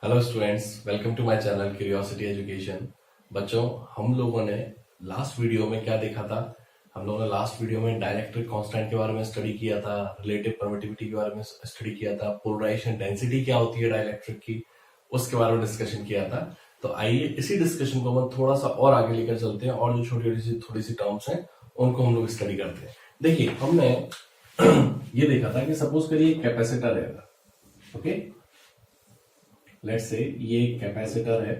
Hello students, welcome to my channel curiosity education. बच्चों, हम लोगों ने लास्ट वीडियो में क्या देखा था? हम लोगों ने लास्ट वीडियो में डाइलेक्ट्रिक कांस्टेंट के बारे में स्टडी किया था, रिलेटिव परमिटिविटी के बारे में स्टडी किया था, पोलराइजेशन डेंसिटी क्या होती है डाइलेक्ट्रिक की, उसके बारे में डिस्कशन किया था। तो आइए इसी डिस्कशन को हम थोड़ा सा और आगे लेकर चलते हैं और जो छोटी थोड़ी सी टर्म्स हैं उनको हम लोग स्टडी करते हैं। देखिए, हमने ये देखा था कि सपोज करिए कैपेसिटर है, ओके, लेट्स से ये कैपेसिटर है,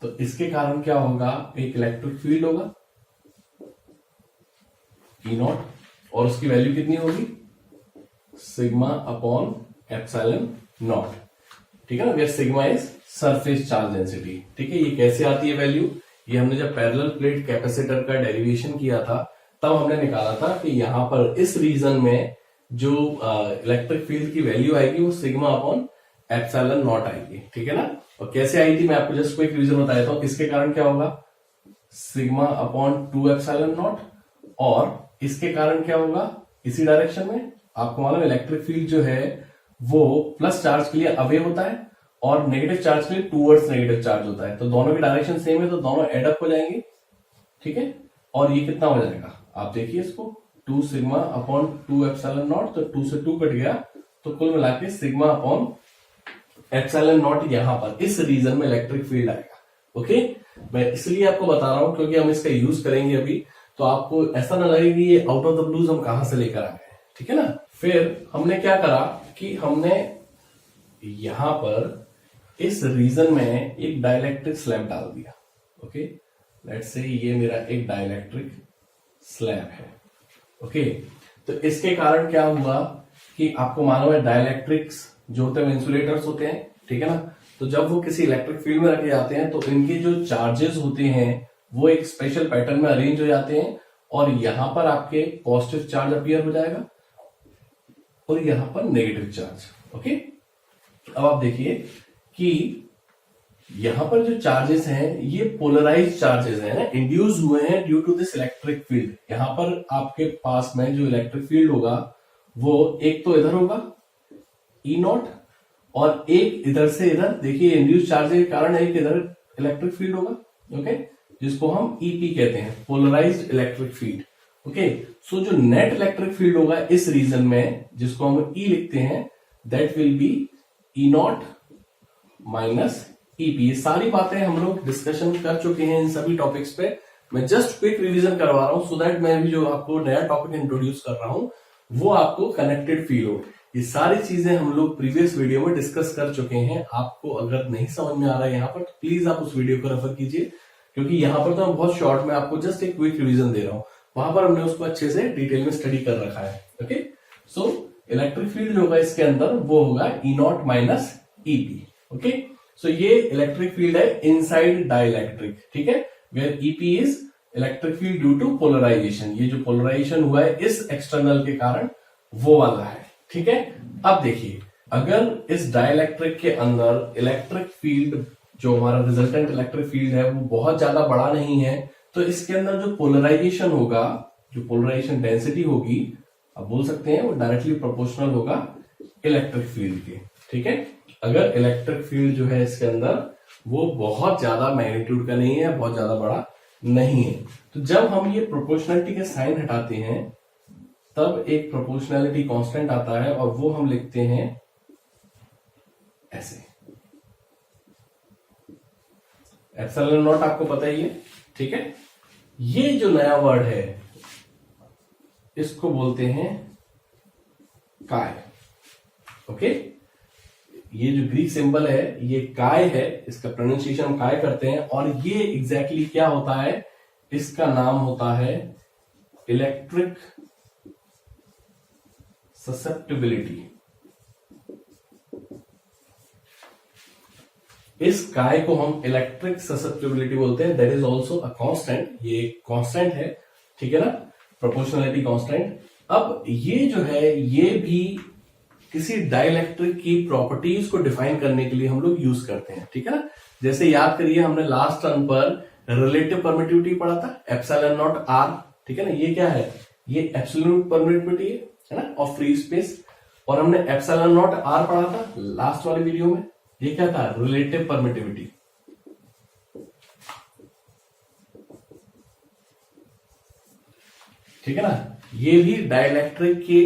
तो इसके कारण क्या होगा? एक इलेक्ट्रिक फील्ड होगा ई नॉट, और उसकी वैल्यू कितनी होगी? Sigma upon epsilon naught. ठीक है ना, where sigma is surface charge density. ठीक है, ये कैसे आती है वैल्यू? ये हमने जब पैरेलल प्लेट कैपेसिटर का डेरिवेशन किया था तब हमने निकाला था कि यहां पर इस रीजन में जो इलेक्ट्रिक फील्ड की वैल्यू आएगी वो सिग्मा अपॉन एप्सिलॉन नॉट आएगी। ठीक है ना, और कैसे आई थी मैं आपको जस्ट कोई रीजन बता देता हूं। इसके कारण क्या होगा? सिग्मा अपॉन 2 एप्सिलॉन नॉट, और इसके कारण क्या होगा? इसी डायरेक्शन में आपको मालूम इलेक्ट्रिक फील्ड जो है वो प्लस चार्ज के लिए अवे होता है और नेगेटिव चार्ज के लिए टूवर्ड्स नेगेटिव चार्ज होता है। तो दोनों की डायरेक्शन सेम है तो दोनों एडअप हो जाएंगे। ठीक है, और ये कितना हो जाएगा आप देखिए इसको, 2 सिग्मा अपॉन 2 एप्सिलॉन नॉट, तो 2 से 2 कट गया, तो कुल मिला के सिग्मा अपॉन एप्सिलॉन नॉट यहां पर इस रीजन में इलेक्ट्रिक फील्ड आएगा। ओके, मैं इसलिए आपको बता रहा हूं क्योंकि हम इसका यूज करेंगे अभी, तो आपको ऐसा ना लगे कि ये आउट ऑफ द ब्लूज हम कहां से लेकर आ गए। ठीक है ना, फिर हमने क्या करा कि हमने यहां पर इस रीजन में एक डाइलेक्ट्रिक स्लैब डाल दिया। ओके, लेट्स से ये मेरा एक डाइलेक्ट्रिक स्लैब है। ओके, तो इसके कारण क्या हुआ कि आपको मालूम है डाइलेक्ट्रिक्स जो होते हैं इंसुलेटर्स होते हैं। ठीक है ना, तो जब वो किसी इलेक्ट्रिक फील्ड में रखे जाते हैं तो इनके जो चार्जेस होते हैं वो एक स्पेशल पैटर्न में अरेंज हो जाते हैं, और यहां पर आपके पॉजिटिव चार्ज अपीयर हो जाएगा और यहां पर नेगेटिव चार्ज। ओके, अब आप देखिए कि यहां पर जो चार्जेस हैं ये पोलराइज चार्जेस हैं, इंड्यूस हुए हैं due to this electric field. यहां पर आपके पास में जो इलेक्ट्रिक फील्ड होगा वो एक तो इधर होगा ई नॉट, और एक इधर से इधर, देखिए इंड्यूस चार्ज के कारण एक इधर इलेक्ट्रिक फील्ड होगा। ओके, जिसको हम ईपी कहते हैं, पोलराइज्ड इलेक्ट्रिक फील्ड। ओके, सो जो नेट इलेक्ट्रिक फील्ड होगा इस रीजन में, जिसको हम ई लिखते हैं, that will be E naught minus EP. ये सारी बातें हम लोग डिस्कशन कर चुके हैं इन सभी टॉपिक्स पे। मैं जस्ट क्विक रिवीजन करवा रहा हूं सो दैट मैं भी जो आपको नया टॉपिक इंट्रोड्यूस कर रहा हूं वो आपको कनेक्टेड फील हो। ये सारी चीजें हम लोग प्रीवियस वीडियो में डिस्कस कर चुके हैं। आपको अगर नहीं समझ में आ रहा है यहाँ पर तो प्लीज आप उस वीडियो को रेफर कीजिए, क्योंकि यहाँ पर तो मैं बहुत शॉर्ट में आपको जस्ट एक क्विक रिवीजन दे रहा हूँ, वहां पर हमने उसको अच्छे से डिटेल में स्टडी कर रखा है। ओके, सो इलेक्ट्रिक फील्ड जो होगा इसके अंदर वो होगा E naught minus EP. Okay, so ये इलेक्ट्रिक फील्ड है इनसाइड डाइलेक्ट्रिक। ठीक है, where EP is electric field due to polarisation. ये जो पोलराइजेशन हुआ है इस एक्सटर्नल के कारण वो वाला है। ठीक है, अब देखिए, अगर इस डाइलेक्ट्रिक के अंदर इलेक्ट्रिक फील्ड जो हमारा रिजल्टेंट इलेक्ट्रिक फील्ड है वो बहुत ज्यादा बड़ा नहीं है, तो इसके अंदर जो पोलराइजेशन होगा, जो पोलराइजेशन डेंसिटी होगी, आप बोल सकते हैं वो डायरेक्टली प्रोपोर्शनल होगा इलेक्ट्रिक फील्ड के। ठीक है, अगर इलेक्ट्रिक फील्ड जो है इसके अंदर वो बहुत ज्यादा मैग्नीट्यूड का नहीं है, बहुत ज्यादा बड़ा नहीं है, तो जब हम ये प्रोपोर्शनलिटी के साइन हटाते हैं तब एक प्रोपोर्शनैलिटी कांस्टेंट आता है और वो हम लिखते हैं ऐसे, एप्सिलॉन नॉट। आपको पता ही है। ठीक है, ये जो नया वर्ड है इसको बोलते हैं काय। ओके, ये जो ग्रीक सिंबल है ये काय है, इसका प्रोनाउंसिएशन हम काय करते हैं, और ये एग्जैक्टली क्या होता है? इसका नाम होता है इलेक्ट्रिक ससेप्टिबिलिटी। इस काय को हम इलेक्ट्रिक ससेप्टिबिलिटी बोलते हैं। That is also a constant, ये एक कांस्टेंट है। ठीक है ना, प्रोपोर्शनलिटी कांस्टेंट। अब ये जो है ये भी किसी डाइलेक्ट्रिक की प्रॉपर्टीज को डिफाइन करने के लिए हम लोग यूज करते हैं। ठीक है ना, जैसे याद करिए हमने लास्ट टर्म पर रिलेटिव परमिटिविटी पढ़ा था, एप्सिलॉन नॉट आर। ठीक है ना, ये क्या है? ये एब्सोल्यूट परमिटिविटी है ना, ऑफ फ्री स्पेस। और हमने एप्सिलॉन नॉट आर पढ़ा था लास्ट वाले वीडियो में। ये क्या था? Relative permittivity. ठीक है ना, ये भी डाइलेक्ट्रिक के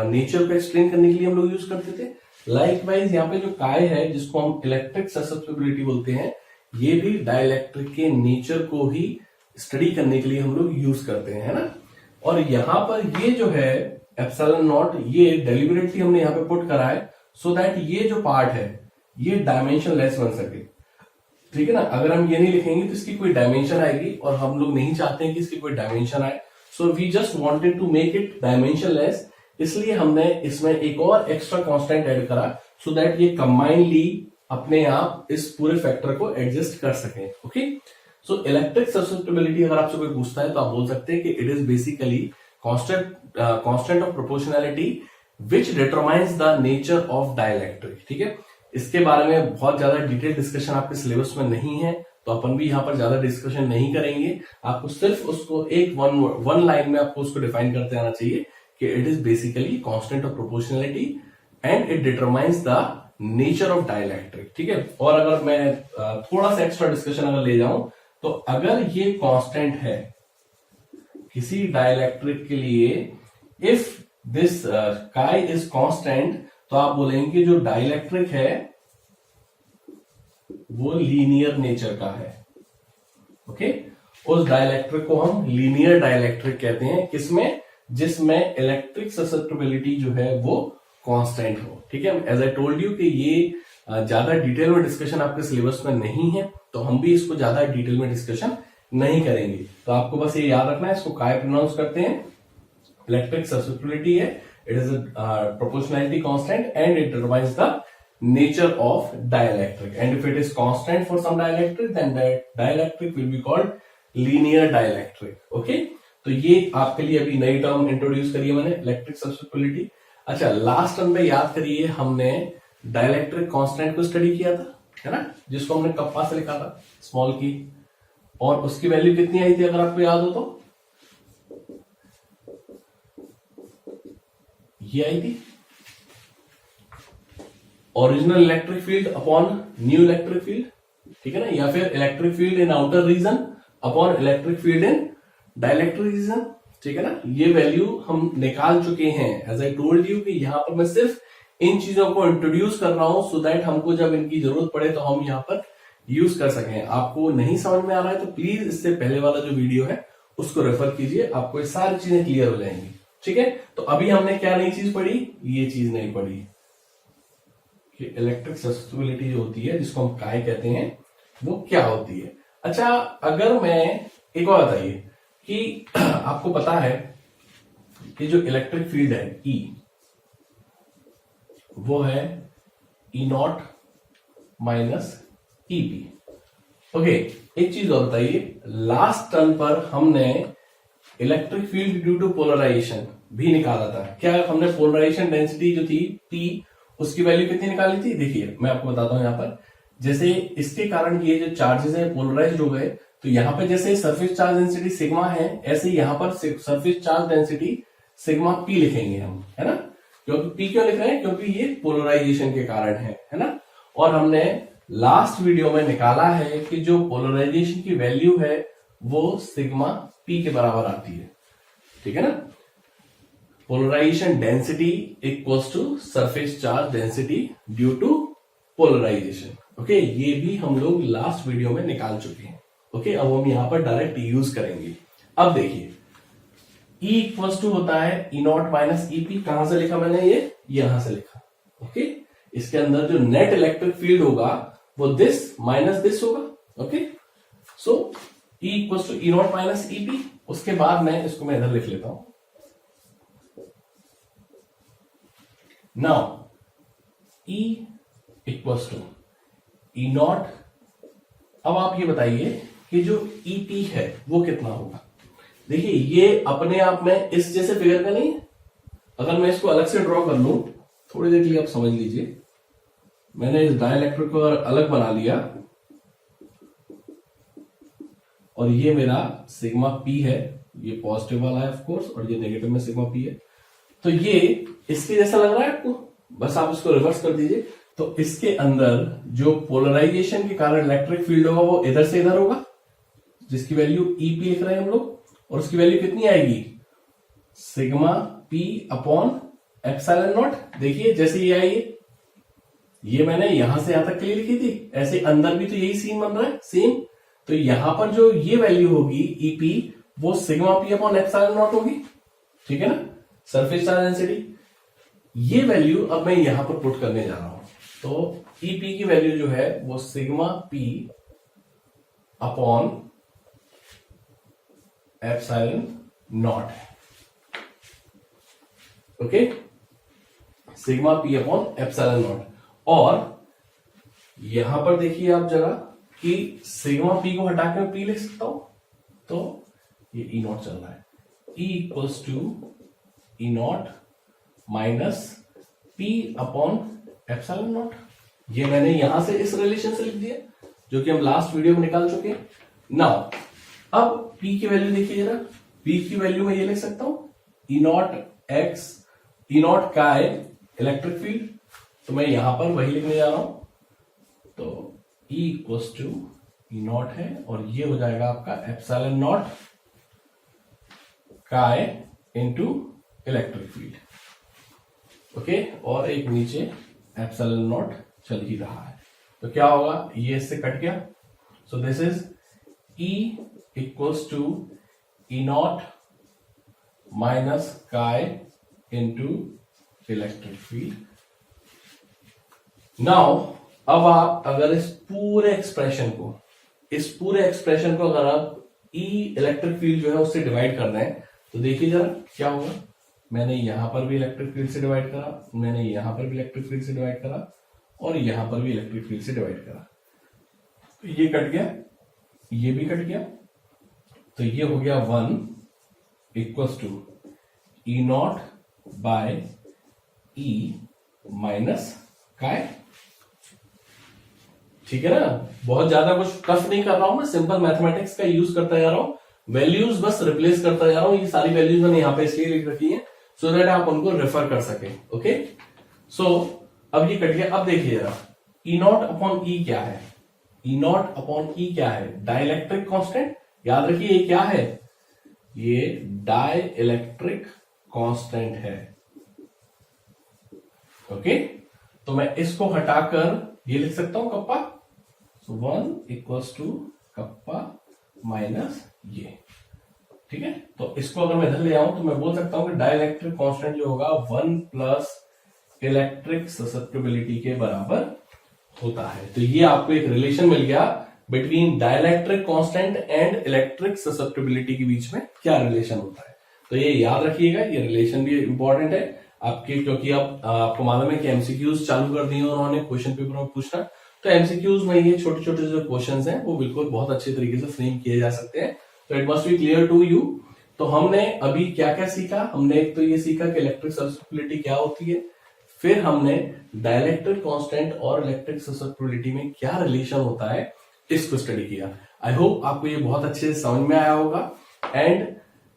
नेचर को एक्सप्लेन करने के लिए हम लोग यूज करते थे। लाइकवाइज यहाँ पे जो काय है जिसको हम इलेक्ट्रिक ससेप्टिबिलिटी बोलते हैं, ये भी डाइलेक्ट्रिक के नेचर को ही स्टडी करने के लिए हम लोग यूज करते हैं, है ना। और यहां पर ये जो है एप्सिलॉन नॉट, ये डेलिबरेटली हमने यहाँ पे पुट करा है सो दैट ये जो पार्ट है ये डायमेंशन लेस बन सके। ठीक है ना, अगर हम ये नहीं लिखेंगे तो इसकी कोई डायमेंशन आएगी और हम लोग नहीं चाहते हैं कि इसकी कोई डायमेंशन आए। So we just wanted to make it dimensionless, इसलिए हमने इसमें एक और एक्स्ट्रा कांस्टेंट ऐड करा सो दैट ये कंबाइनली अपने आप इस पूरे फैक्टर को एडजस्ट कर सकें। ओके, सो इलेक्ट्रिक ससेप्टिबिलिटी अगर आपसे कोई पूछता है तो आप बोल सकते हैं कि it is basically constant of proportionality which determines the nature of dielectric. ठीक है, इसके बारे में बहुत ज्यादा डिटेल डिस्कशन आपके सिलेबस में नहीं है, तो अपन भी यहाँ पर ज्यादा डिस्कशन नहीं करेंगे। आपको सिर्फ उसको एक वन लाइन में आपको उसको डिफाइन करते आना चाहिए कि it is basically constant of proportionality and it determines the nature of dielectric. ठीक है, और अगर मैं थोड़ा सा एक्स्ट्रा डिस्कशन अगर ले जाऊं तो अगर ये कांस्टेंट है किसी डाइलेक्ट्रिक के लिए, इफ दिस काय इज कांस्टेंट, तो आप बोलेंगे जो डाइलेक्ट्रिक है वो लीनियर नेचर का है। ओके, उस डाइलेक्ट्रिक को हम लीनियर डाइलेक्ट्रिक कहते हैं, किसमें? जिसमें इलेक्ट्रिक ससेप्टिबिलिटी जो है वो कांस्टेंट हो। ठीक है, एज आई टोल्ड यू कि ये ज्यादा डिटेल में डिस्कशन आपके सिलेबस में नहीं है, तो हम भी इसको ज्यादा डिटेल में डिस्कशन नहीं करेंगे। तो आपको बस ये याद रखना है, इसको काय प्रोनाउंस करते हैं, इलेक्ट्रिक ससेप्टिबिलिटी है, it is proportionality constant and it determines the nature of dielectric, and if it is constant for some dielectric then that dielectric will be called linear dielectric. okay, तो ये आपके लिए अभी नई term introduce करी है मैंने, इलेक्ट्रिक ससेप्टिबिलिटी। अच्छा, लास्ट टर्म में याद करिए हमने डाइलेक्ट्रिक कांस्टेंट को स्टडी किया था, है ना, जिसको हमने कप्पा से लिखा था स्मॉल की, और उसकी वैल्यू कितनी आई थी अगर आपको याद हो तो? ये आई थी original electric field upon new electric field. ठीक है ना, या फिर electric field in outer region upon electric field in dielectric region. ठीक है ना, ये वैल्यू हम निकाल चुके हैं। एज आई टोल्ड यू कि यहां पर मैं सिर्फ इन चीजों को इंट्रोड्यूस कर रहा हूं सो दैट हमको जब इनकी जरूरत पड़े तो हम यहां पर यूज कर सकें। आपको नहीं समझ में आ रहा है तो प्लीज इससे पहले वाला जो वीडियो है उसको रेफर कीजिए, आपको ये सारी चीजें क्लियर हो जाएंगी। ठीक है, तो अभी हमने क्या नई चीज पढ़ी? ये चीज नहीं पढ़ी कि इलेक्ट्रिक ससेप्टिबिलिटी जो होती है, जिसको हम काय कहते हैं, वो क्या होती है। अच्छा, अगर मैं एक और बताइए कि आपको पता है कि जो इलेक्ट्रिक फील्ड है E, वो है E0 माइनस EP। ओके, एक चीज और बताइए, लास्ट टर्म पर हमने electric field due to polarisation भी निकाला था। क्या हमने पोलराइजेशन डेंसिटी जो थी P, उसकी वैल्यू कितनी निकाली थी? देखिए मैं आपको बताता हूं, यहां पर जैसे इसके कारण ये जो चार्जेस है पोलराइज्ड हो गए, तो यहां पर जैसे सरफेस चार्ज डेंसिटी सिग्मा है, ऐसे यहां पर surface charge density sigma P लिखेंगे हम, है ना। क्योंकि P क्यों लिख रहे हैं? क्योंकि ये पोलराइजेशन के कारण है ना। और हमने लास्ट वीडियो में निकाला है कि जो पोलराइजेशन की वैल्यू है वो सिग्मा P के बराबर आती है। ठीक है ना, polarisation density equals to surface charge density due to polarisation. Okay, ये भी हम लोग लास्ट वीडियो में निकाल चुके हैं। ओके, अब हम यहां पर डायरेक्ट यूज करेंगे। अब देखिए E इक्वल्स टू होता है E0 माइनस EP। कहां से लिखा मैंने? ये यहां से लिखा। ओके, इसके अंदर जो नेट इलेक्ट्रिक फील्ड होगा वो दिस माइनस दिस होगा। Okay, so E equals to E0 minus EP। उसके बाद मैं इसको मैं इधर लिख लेता हूं। Now E equals to E0। अब आप ये बताइए कि जो EP है वो कितना होगा। देखिए ये अपने आप में इस जैसे फिगर का नहीं है। अगर मैं इसको अलग से ड्रॉ कर लूं, थोड़ी देर के लिए आप समझ लीजिए, मैंने इस डाइलेक्ट्रिक को अलग बना लिया और ये मेरा सिग्मा P है, ये पॉजिटिव वाला है ऑफ कोर्स, और ये नेगेटिव में सिग्मा P है। तो ये इसके जैसा लग रहा है आपको, बस आप इसको रिवर्स कर दीजिए। तो इसके अंदर जो पोलराइजेशन के कारण इलेक्ट्रिक फील्ड होगा वो इधर से इधर होगा, जिसकी वैल्यू EP लिख रहे हैं हम लोग, और उसकी वैल्यू कितनी आएगी, sigma P upon epsilon not. देखिए जैसे ये आई, ये मैंने यहां से यहां तक के लिए लिखी थी, ऐसे अंदर भी तो यही सीन बन रहा है सेम। तो यहां पर जो ये वैल्यू होगी EP, वो sigma P upon epsilon not होगी, ठीक है ना, सरफेस चार्ज डेंसिटी। ये वैल्यू अब मैं यहां पर पुट करने जा रहा हूं। तो EP की वैल्यू जो है वो sigma P upon epsilon naught है। Okay, sigma P upon epsilon naught. और यहां पर देखिए आप जरा कि सिग्मा P को हटा के मैं P लिख सकता हूं, तो ये E नॉट चल रहा है, E equals to E naught minus P upon epsilon naught. ये मैंने यहां से इस रिलेशन से लिख दिया जो कि हम लास्ट वीडियो में निकाल चुके हैं। नाउ अब P की वैल्यू देखिए जरा, P की वैल्यू में ये लिख सकता हूं E not x, E not काय इलेक्ट्रिक फील्ड, तो मैं यहां पर वही लिखने जा रहा हूं। तो E equals to E naught है, और ये हो जाएगा आपका epsilon naught chi into electric field. Okay, और एक नीचे एप्सिलॉन नॉट चल ही रहा है, तो क्या होगा, ये इससे कट गया। So this is E equals to E naught minus chi into electric field. Now अब आप अगर इस पूरे एक्सप्रेशन को अगर आप E इलेक्ट्रिक फील्ड जो है उससे डिवाइड कर दें, तो देखिए जरा क्या होगा। मैंने यहां पर भी इलेक्ट्रिक फील्ड से डिवाइड करा, मैंने यहां पर भी इलेक्ट्रिक फील्ड से डिवाइड करा, और यहां पर भी इलेक्ट्रिक फील्ड से डिवाइड करा, तो ये कट गया, ये भी कट गया। तो ये हो गया 1 equals to E naught by E minus chi. ठीक है ना, बहुत ज्यादा कुछ टफ नहीं कर रहा हूं मैं, सिंपल मैथमेटिक्स का यूज करता जा रहा हूं, वैल्यूज बस रिप्लेस करता जा रहा हूं। ये सारी वैल्यूज मैंने यहां पे इसलिए लिख रखी है सो दैट आप उनको रेफर कर सके। ओके, सो अब ये कट गया। अब देखिए जरा E नॉट अपॉन E क्या है, E नॉट अपॉन E क्या है, डाइलेक्ट्रिक कांस्टेंट। याद रखिए ये क्या है, ये डाइलेक्ट्रिक कांस्टेंट है। ओके, तो मैं इसको हटाकर ये लिख सकता हूं kappa, so 1 equals to kappa minus ये, ठीक है। तो इसको अगर मैं इधर ले आऊं तो मैं बोल सकता हूं कि डाइलेक्ट्रिक कांस्टेंट जो होगा 1 प्लस इलेक्ट्रिक ससेप्टिबिलिटी के बराबर होता है। तो ये आपको एक रिलेशन मिल गया between dielectric constant and electric susceptibility के बीच में क्या रिलेशन होता है। तो ये याद रखिएगा, ये रिलेशन भी इंपॉर्टेंट है आपके, क्योंकि अब आपको मालूम है कि एमसीक्यूज चालू कर दिए उन्होंने क्वेश्चन पेपर में पूछना। तो एमसीक्यूज में ये छोटे छोटे जो क्वेश्चंस हैं वो बिल्कुल बहुत अच्छे तरीके से फ्रेम किए जा सकते हैं। तो it must be clear to you. तो हमने अभी क्या क्या सीखा, हमने एक तो ये सीखा कि इलेक्ट्रिक ससेप्टिबिलिटी क्या होती है, फिर हमने डाइलेक्ट्रिक कांस्टेंट और इलेक्ट्रिक ससेप्टिबिलिटी में क्या रिलेशन होता है इसको स्टडी किया। आई होप आपको ये बहुत अच्छे से समझ में आया होगा। एंड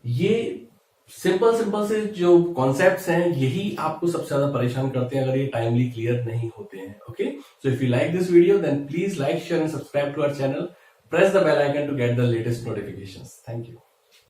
ये सिंपल से जो कॉन्सेप्ट्स हैं यही आपको सबसे ज्यादा परेशान करते हैं अगर ये टाइमली क्लियर नहीं होते हैं। Okay, so if you like this video then please like, share and subscribe to our channel. Press the bell icon to get the latest notifications. Thank you.